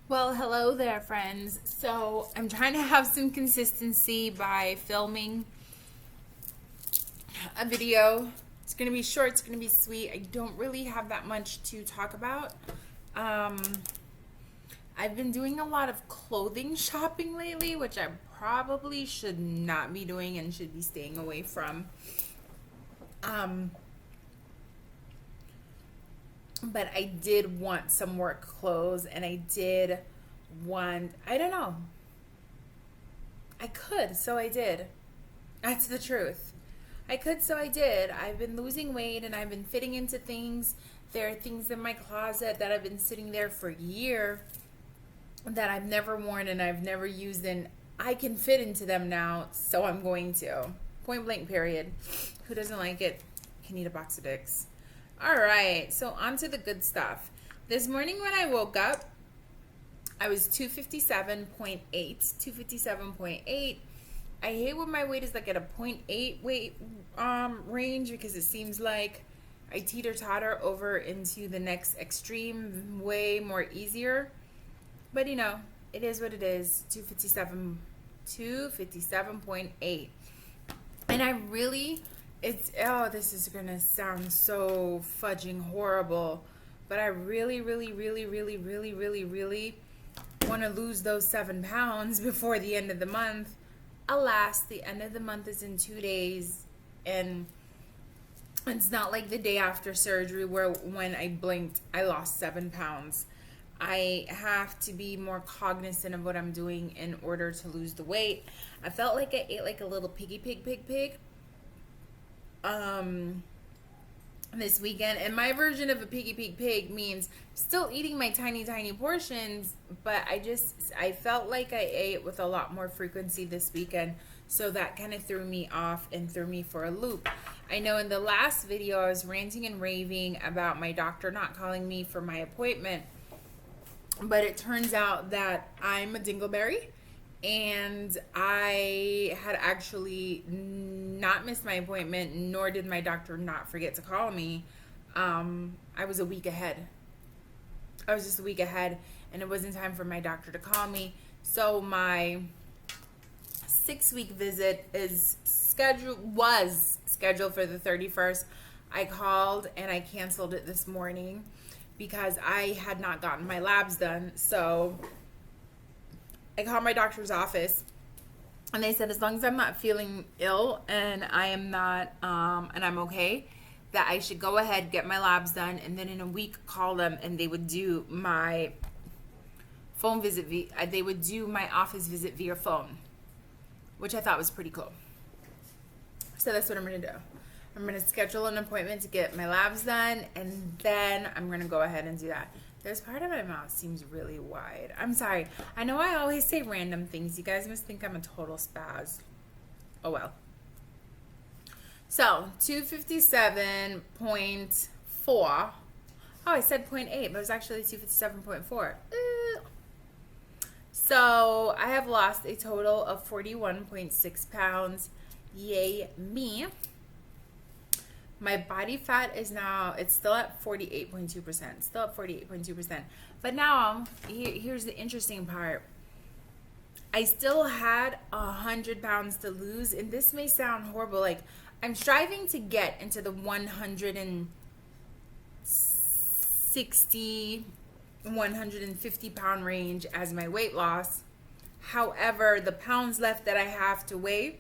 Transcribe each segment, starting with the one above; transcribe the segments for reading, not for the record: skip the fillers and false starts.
Well, hello there, friends. So, I'm trying to have some consistency by filming a video. It's going to be short, it's going to be sweet. I don't really have that much to talk about. Um, I've been doing a lot of clothing shopping lately, which I probably should not be doing and should be staying away from. Um, but I did want some work clothes, and I did want, I don't know, I could, so I did. That's the truth. I could, so I did. I've been losing weight and I've been fitting into things. There are things in my closet that have been sitting there for a year that I've never worn and I've never used, and I can fit into them now, so I'm going to. Point blank, period. Who doesn't like it can eat a box of dicks. All right, so on to the good stuff. This morning when I woke up, I was 257.8. 257.8. I hate when my weight is like at a .8 weight range, because it seems like I teeter-totter over into the next extreme way more easier. But you know, it is what it is. 257.8. And I really, this is gonna sound so fudging horrible, but I really want to lose those 7 pounds before the end of the month. Alas, the end of the month is in 2 days, and it's not like the day after surgery where when I blinked, I lost 7 pounds. I have to be more cognizant of what I'm doing in order to lose the weight. I felt like I ate like a little pig this weekend, and my version of a pig means still eating my tiny portions, but I felt like I ate with a lot more frequency this weekend, so that kind of threw me off and threw me for a loop. I know in the last video I was ranting and raving about my doctor not calling me for my appointment, but it turns out that I'm a dingleberry, and I had actually not missed my appointment, nor did my doctor not forget to call me. I was a week ahead. I was just a week ahead, and it wasn't time for my doctor to call me. So my 6-week visit was scheduled for the 31st. I called and I canceled it this morning because I had not gotten my labs done. So I called my doctor's office, and they said as long as I'm not feeling ill and I am not, and I'm okay, that I should go ahead, get my labs done, and then in a week call them, and they would do my phone visit. They would do my office visit via phone, which I thought was pretty cool. So that's what I'm going to do. I'm going to schedule an appointment to get my labs done, and then I'm going to go ahead and do that. There's part of my mouth seems really wide. I'm sorry. I know I always say random things. You guys must think I'm a total spaz. Oh well. So, 257.4. Oh, I said 0.8, but it was actually 257.4. So, I have lost a total of 41.6 pounds. Yay me. My body fat is now, it's still at 48.2%. Still at 48.2%. But now, here's the interesting part. I still had 100 pounds to lose, and this may sound horrible. Like, I'm striving to get into the 160, 150 pound range as my weight loss. However, the pounds left that I have to weigh,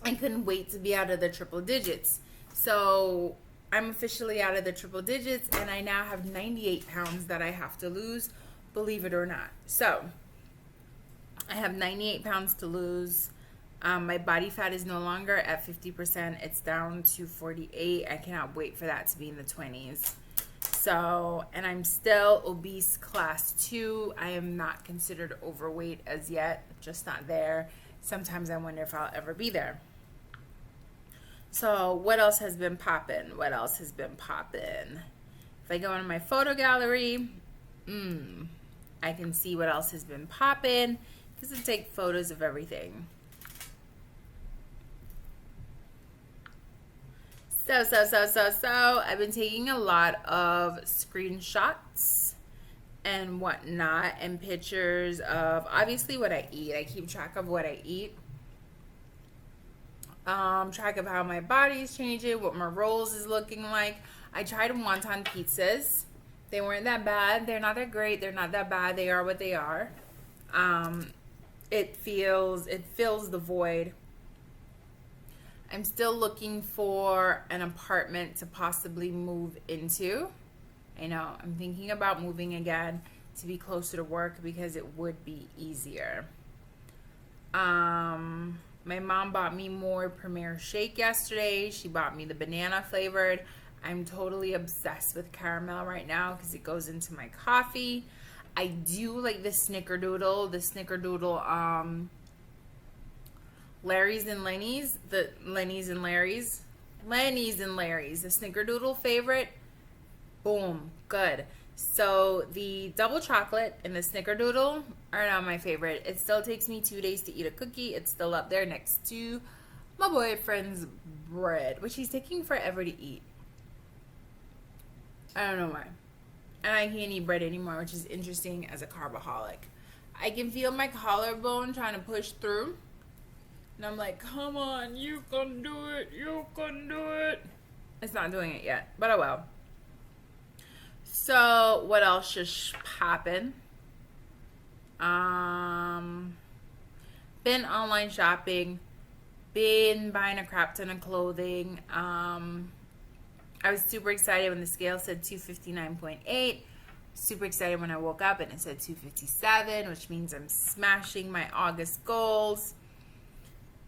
I couldn't wait to be out of the triple digits. So I'm officially out of the triple digits, and I now have 98 pounds that I have to lose, believe it or not. So I have 98 pounds to lose. My body fat is no longer at 50%. It's down to 48. I cannot wait for that to be in the 20s. So, and I'm still obese class 2. I am not considered overweight as yet, just not there. Sometimes I wonder if I'll ever be there. So what else has been popping? If I go into my photo gallery, I can see what else has been popping, because I take photos of everything. So I've been taking a lot of screenshots and whatnot, and pictures of obviously what I eat. I keep track of what I eat. Track of how my body's changing, what my rolls is looking like. I tried wonton pizzas. They weren't that bad. They're not that great. They're not that bad. They are what they are. It fills the void. I'm still looking for an apartment to possibly move into. I know, I'm thinking about moving again to be closer to work because it would be easier. My mom bought me more Premier Shake yesterday. She bought me the banana flavored. I'm totally obsessed with caramel right now because it goes into my coffee. I do like the Snickerdoodle. Larry's and Lenny's. The Lenny's and Larry's. Lenny's and Larry's. The Snickerdoodle favorite. Boom. Good. So the double chocolate and the Snickerdoodle are not my favorite. It still takes me 2 days to eat a cookie. It's still up there next to my boyfriend's bread, which he's taking forever to eat. I don't know why. And I can't eat bread anymore, which is interesting as a carboholic. I can feel my collarbone trying to push through. And I'm like, come on, you can do it. You can do it. It's not doing it yet, but I will. So, what else just popping? Been online shopping. Been buying a crap ton of clothing. I was super excited when the scale said 259.8. Super excited when I woke up and it said 257, which means I'm smashing my August goals.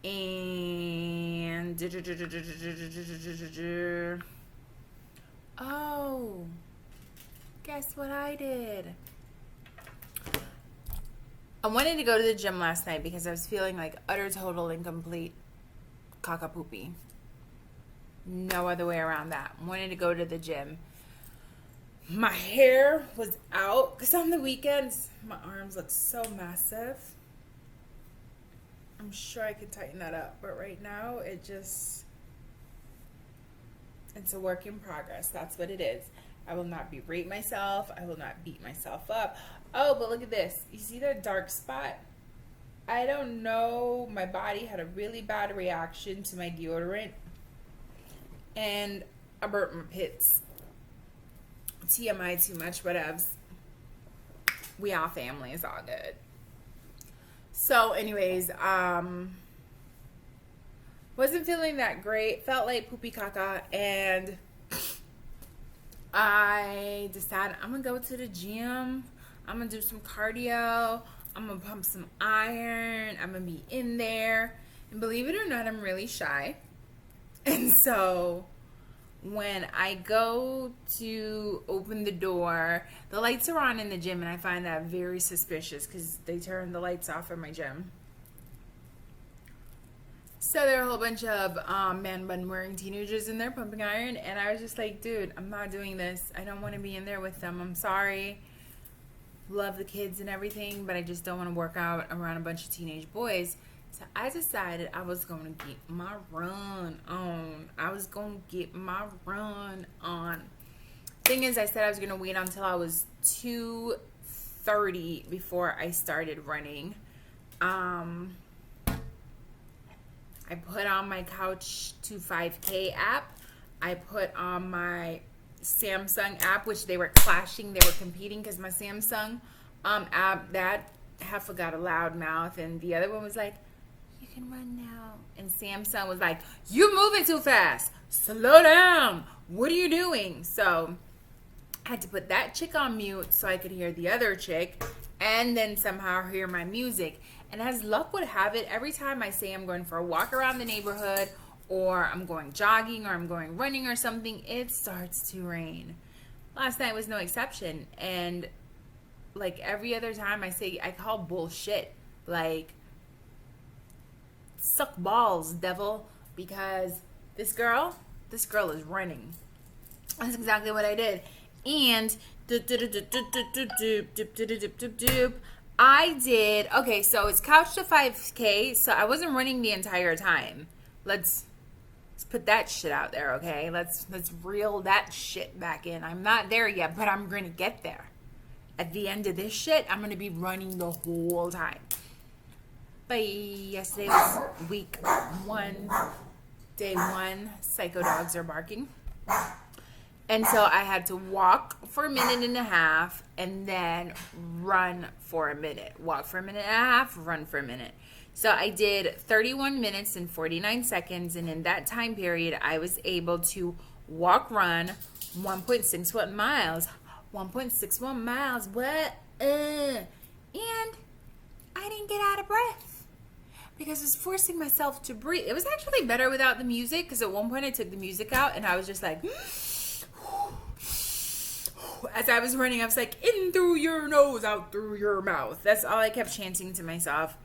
And oh, guess what I did? I wanted to go to the gym last night because I was feeling like utter, total, incomplete caca poopy. No other way around that. Wanted to go to the gym. My hair was out because on the weekends my arms look so massive. I'm sure I could tighten that up, but right now it's a work in progress. That's what it is. I will not berate myself. I will not beat myself up. Oh, but look at this. You see that dark spot? I don't know. My body had a really bad reaction to my deodorant, and I burnt my pits. TMI too much, whatevs. We all family. It's all good. So anyways, wasn't feeling that great. Felt like poopy caca, and I decided I'm gonna go to the gym. I'm gonna do some cardio. I'm gonna pump some iron. I'm gonna be in there. And believe it or not, I'm really shy. And so when I go to open the door, the lights are on in the gym, and I find that very suspicious because they turn the lights off in my gym. So there are a whole bunch of man bun wearing teenagers in there pumping iron, and I was just like, dude, I'm not doing this. I don't want to be in there with them. I'm sorry. Love the kids and everything, but I just don't want to work out around a bunch of teenage boys. So I decided I was going to get my run on. Thing is, I said I was going to wait until I was 2:30 before I started running. I put on my Couch to 5K app. I put on my Samsung app, which they were clashing. They were competing because my Samsung app, that heifer got a loud mouth, and the other one was like, you can run now. And Samsung was like, you moving too fast. Slow down. What are you doing? So I had to put that chick on mute so I could hear the other chick and then somehow hear my music. And as luck would have it, every time I say I'm going for a walk around the neighborhood, or I'm going jogging, or I'm going running or something, it starts to rain. Last night was no exception. And like every other time I call bullshit. Like, suck balls, devil, because this girl is running. That's exactly what I did. And I did, okay, so it's Couch to 5K, so I wasn't running the entire time. Let's put that shit out there, okay? Let's reel that shit back in. I'm not there yet, but I'm gonna get there. at the end of this shit, I'm going to be running the whole time. But yesterday was week 1, day 1. Psycho dogs are barking. And so I had to walk for a minute and a half and then run for a minute. Walk for a minute and a half, run for a minute. So I did 31 minutes and 49 seconds. And in that time period, I was able to run 1.61 miles. 1.61 miles. What? And I didn't get out of breath because I was forcing myself to breathe. It was actually better without the music because at one point I took the music out and I was just like... As I was running, I was like, in through your nose, out through your mouth. That's all I kept chanting to myself.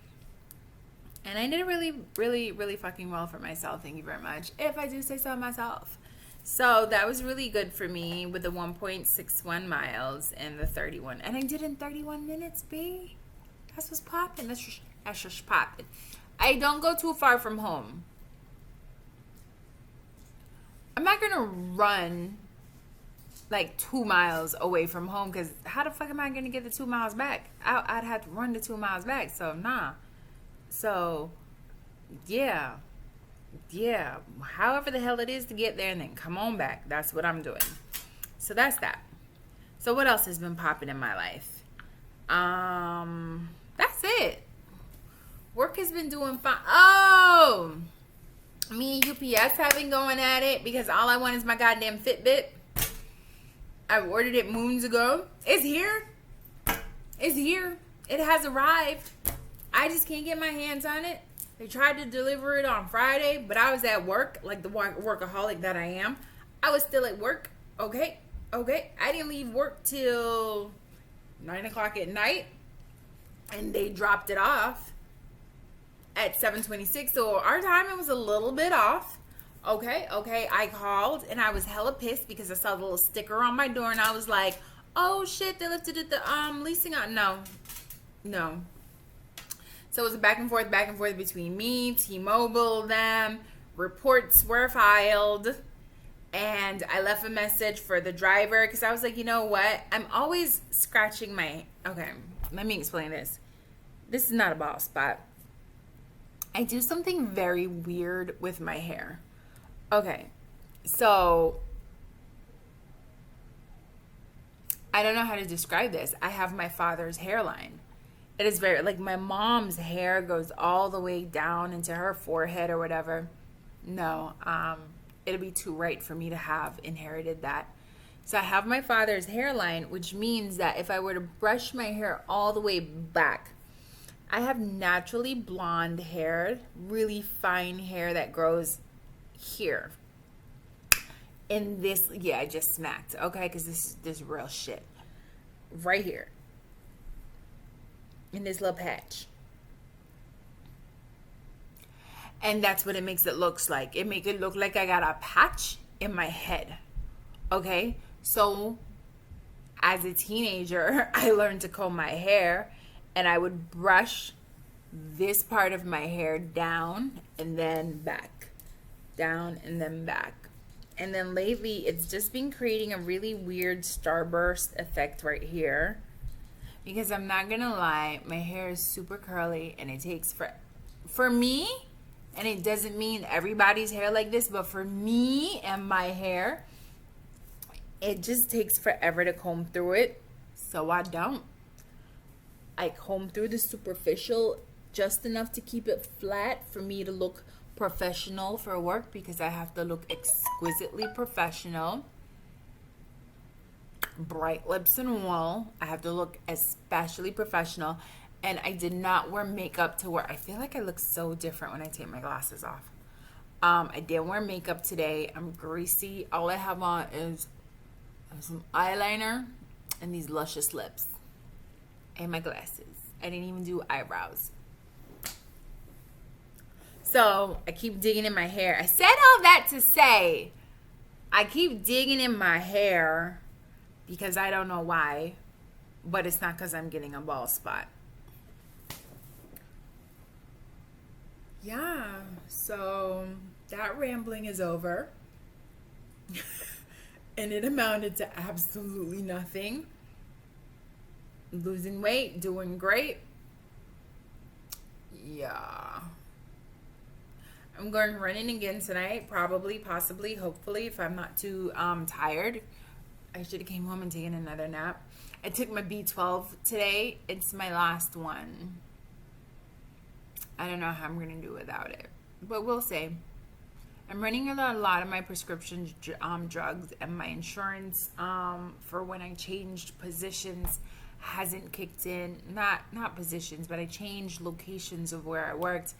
And I did really, really, really fucking well for myself. Thank you very much. If I do say so myself. So that was really good for me with the 1.61 miles and the 31. And I did in 31 minutes, B. That's what's popping. That's just popping. I don't go too far from home. I'm not going to run... like 2 miles away from home because how the fuck am I going to get the 2 miles back? I'd have to run the 2 miles back. So, nah. So, yeah. However the hell it is to get there and then come on back. That's what I'm doing. So, that's that. So, what else has been popping in my life? That's it. Work has been doing fine. Oh! Me and UPS have been going at it because all I want is my goddamn Fitbit. I ordered it moons ago. It's here. It's here. It has arrived. I just can't get my hands on it. They tried to deliver it on Friday, but I was at work, like the workaholic that I am. I was still at work. Okay. I didn't leave work till 9 o'clock at night, and they dropped it off at 7:26. So our timing was a little bit off. Okay. I called and I was hella pissed because I saw the little sticker on my door and I was like, oh shit, they lifted it, the leasing out. No. So it was a back and forth between me, T-Mobile, them. Reports were filed and I left a message for the driver because I was like, you know what? I'm always scratching my... Okay, let me explain this. This is not a bald spot. I do something very weird with my hair. Okay, so I don't know how to describe this. I have my father's hairline. It is very, like my mom's hair goes all the way down into her forehead or whatever. No, it'll be too right for me to have inherited that. So I have my father's hairline, which means that if I were to brush my hair all the way back, I have naturally blonde hair, really fine hair that grows here in this. Yeah, I just smacked. Okay, because this is real shit right here in this little patch, and that's what it makes it looks like. It make it look like I got a patch in my head. Okay, so as a teenager, I learned to comb my hair, and I would brush this part of my hair down and then back. Down and then back. And then lately it's just been creating a really weird starburst effect right here, because I'm not gonna lie, my hair is super curly and it takes for me, and it doesn't mean everybody's hair like this, but for me and my hair, it just takes forever to comb through it. So I comb through the superficial just enough to keep it flat for me to look professional for work, because I have to look exquisitely professional. Bright lips and wool. I have to look especially professional. And I did not wear makeup to work. I feel like I look so different when I take my glasses off. I didn't wear makeup today. I'm greasy. All I have on is some eyeliner and these luscious lips and my glasses. I didn't even do eyebrows. So I keep digging in my hair. I said all that to say I keep digging in my hair because I don't know why, but it's not because I'm getting a bald spot. Yeah, so that rambling is over. And it amounted to absolutely nothing. losing weight, doing great. Yeah. I'm going running again tonight, probably, possibly, hopefully, if I'm not too tired. I should have came home and taken another nap. I took my B12 today. It's my last one. I don't know how I'm going to do without it, but we'll see. I'm running a lot of my prescription drugs, and my insurance for when I changed positions hasn't kicked in. Not positions, but I changed locations of where I worked,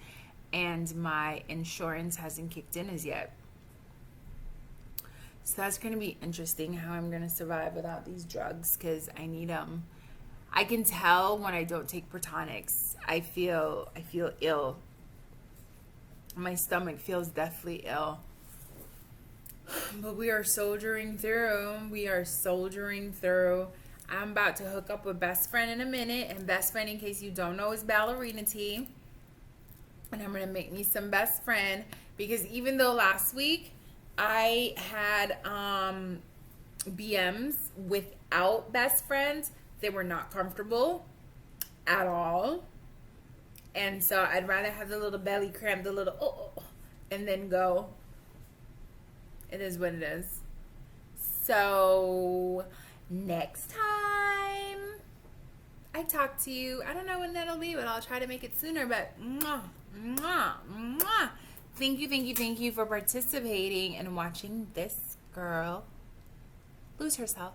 and my insurance hasn't kicked in as yet. So that's going to be interesting how I'm going to survive without these drugs, because I need them. I can tell when I don't take Protonics. I feel ill. My stomach feels deathly ill. But we are soldiering through. I'm about to hook up with Best Friend in a minute. And Best Friend, in case you don't know, is Ballerina Tea. And I'm going to make me some Best Friend. Because even though last week I had BMs without Best Friend, they were not comfortable at all. And so I'd rather have the little belly cramp, the little and then go. It is what it is. So next time I talk to you, I don't know when that'll be, but I'll try to make it sooner. But thank you for participating and watching this girl lose herself.